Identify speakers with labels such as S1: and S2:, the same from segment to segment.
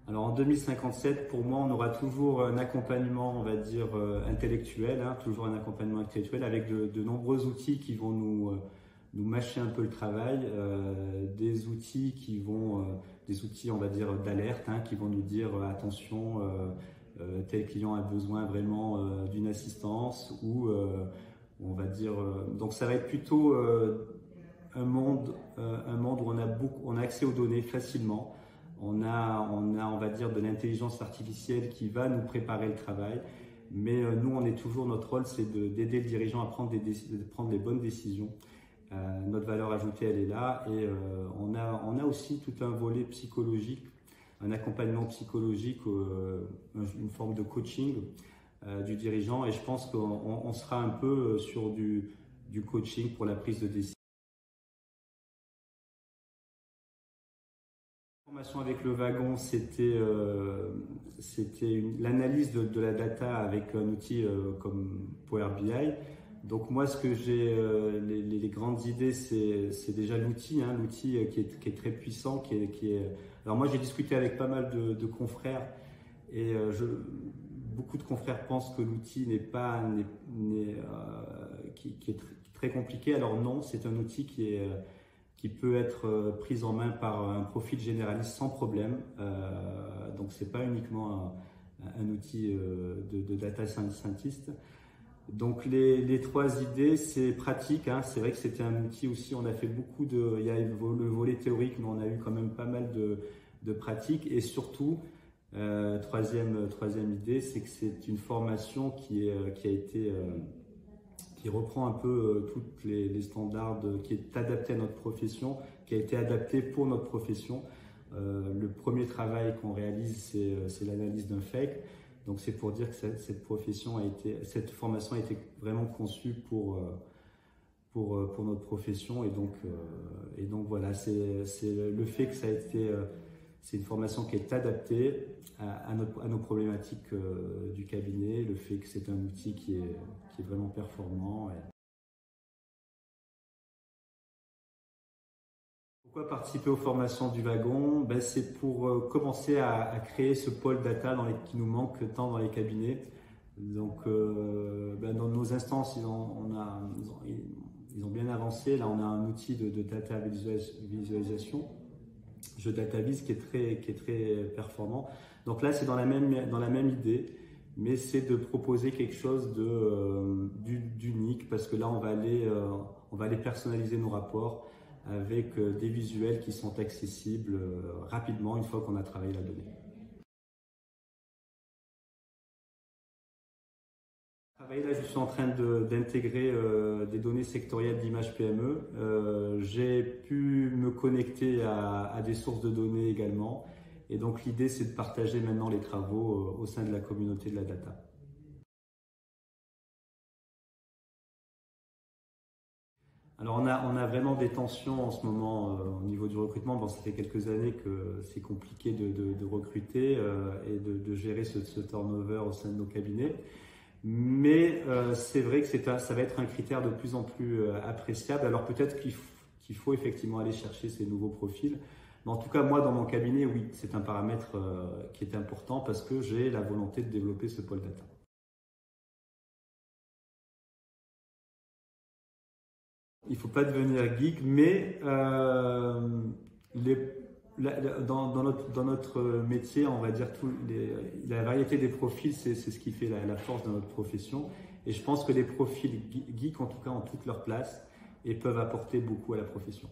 S1: Alors en 2057, pour moi, on aura toujours un accompagnement, on va dire, intellectuel, hein, toujours un accompagnement intellectuel avec de nombreux outils qui vont nous mâcher un peu le travail, des outils des outils, on va dire, d'alerte, hein, qui vont nous dire attention, tel client a besoin vraiment d'une assistance ou on va dire. Donc ça va être plutôt un monde où on a accès aux données facilement. On va dire, de l'intelligence artificielle qui va nous préparer le travail. Mais nous, notre rôle, c'est d'aider le dirigeant à prendre prendre les bonnes décisions. Notre valeur ajoutée, elle est là. Et on a aussi tout un volet psychologique, un accompagnement psychologique, une forme de coaching du dirigeant. Et je pense qu'on sera un peu sur du coaching pour la prise de décision. La formation avec le wagon, c'était l'analyse de la data avec un outil comme Power BI. Donc moi, ce que j'ai, les grandes idées, c'est déjà l'outil, hein, l'outil qui est très puissant, Alors moi, j'ai discuté avec pas mal de confrères et beaucoup de confrères pensent que l'outil qui est très compliqué. Alors non, c'est un outil qui peut être prise en main par un profil généraliste sans problème. Donc c'est pas uniquement un outil de data scientist. Donc les trois idées, c'est pratique, hein. C'est vrai que c'était un outil aussi, on a fait il y a le volet théorique, mais on a eu quand même pas mal de pratiques. Et surtout, troisième idée, c'est que c'est une formation qui reprend un peu tous les standards, qui est adapté à notre profession, qui a été adapté pour notre profession. Le premier travail qu'on réalise, c'est l'analyse d'un fake. Donc c'est pour dire que cette formation a été vraiment conçue pour notre profession. Et donc voilà, c'est le fait que c'est une formation qui est adaptée à nos problématiques du cabinet, le fait que c'est un outil qui est vraiment performant. Pourquoi participer aux formations du wagon? Ben, c'est pour commencer à créer ce pôle data qui nous manque tant dans les cabinets. Donc, dans nos instances, ils ont bien avancé. Là, on a un outil de data visualisation, jeu DataVis, qui est très performant. Donc là, c'est dans la même idée, mais c'est de proposer quelque chose d'unique, parce que là, on va aller personnaliser nos rapports avec des visuels qui sont accessibles rapidement une fois qu'on a travaillé la donnée. Là, je suis en train d'intégrer des données sectorielles d'image PME. J'ai pu me connecter à des sources de données également. Et donc l'idée, c'est de partager maintenant les travaux au sein de la communauté de la data. Alors on a vraiment des tensions en ce moment au niveau du recrutement. Bon, ça fait quelques années que c'est compliqué de recruter et de gérer ce turnover au sein de nos cabinets. Mais c'est vrai que ça va être un critère de plus en plus appréciable. Alors peut-être qu'il faut effectivement aller chercher ces nouveaux profils. Mais en tout cas, moi, dans mon cabinet, oui, c'est un paramètre qui est important parce que j'ai la volonté de développer ce pôle data. Il ne faut pas devenir geek, mais dans notre métier, on va dire la variété des profils, c'est ce qui fait la force de notre profession. Et je pense que les profils geeks, en tout cas, ont toute leur place et peuvent apporter beaucoup à la profession.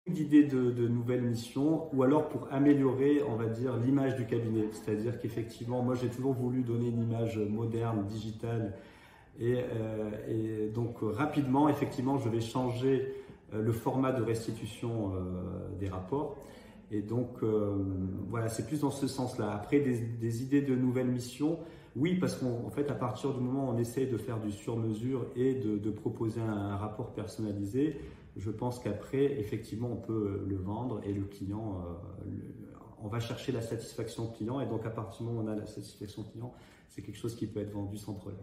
S1: D'idées de nouvelles missions, ou alors pour améliorer, on va dire, l'image du cabinet. C'est-à-dire qu'effectivement, moi j'ai toujours voulu donner une image moderne, digitale, et donc rapidement, effectivement, je vais changer le format de restitution des rapports. Et donc voilà, c'est plus dans ce sens-là. Après, des idées de nouvelles missions, oui, parce qu'en fait, à partir du moment où on essaye de faire du sur-mesure et de proposer un rapport personnalisé, je pense qu'après, effectivement, on peut le vendre et le client, on va chercher la satisfaction client. Et donc, à partir du moment où on a la satisfaction client, c'est quelque chose qui peut être vendu sans problème.